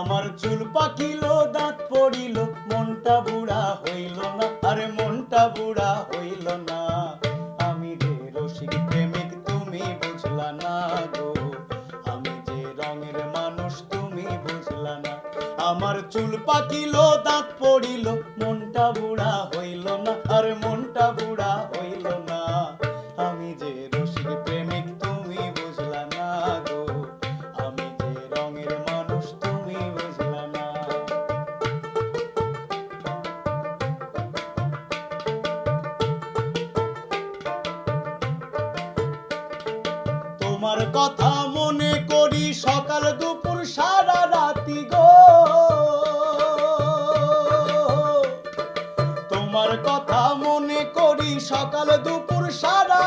আমার চুল পাকিল দাঁত পড়িল মনটা বুড়া হইল না, আরে মনটা বুড়া হইল না। আমি যে রসিক প্রেমিক তুমি বুঝলা না গো, আমি যে রঙের মানুষ তুমি বুঝলা না। আমার চুল পাকিল দাঁত পড়িল মনটা বুড়া হইল না, আরে মনটা বুড়া হইল না। আমি যে রসিক প্রেমিক তুমি বুঝলা না গো, আমি যে রঙের মানুষ তুমি বুঝলা না। তোমার কথা মনে করি সকাল দুপুর সারা রাতি গো, তোমার কথা মনে করি সকাল দুপুর সারা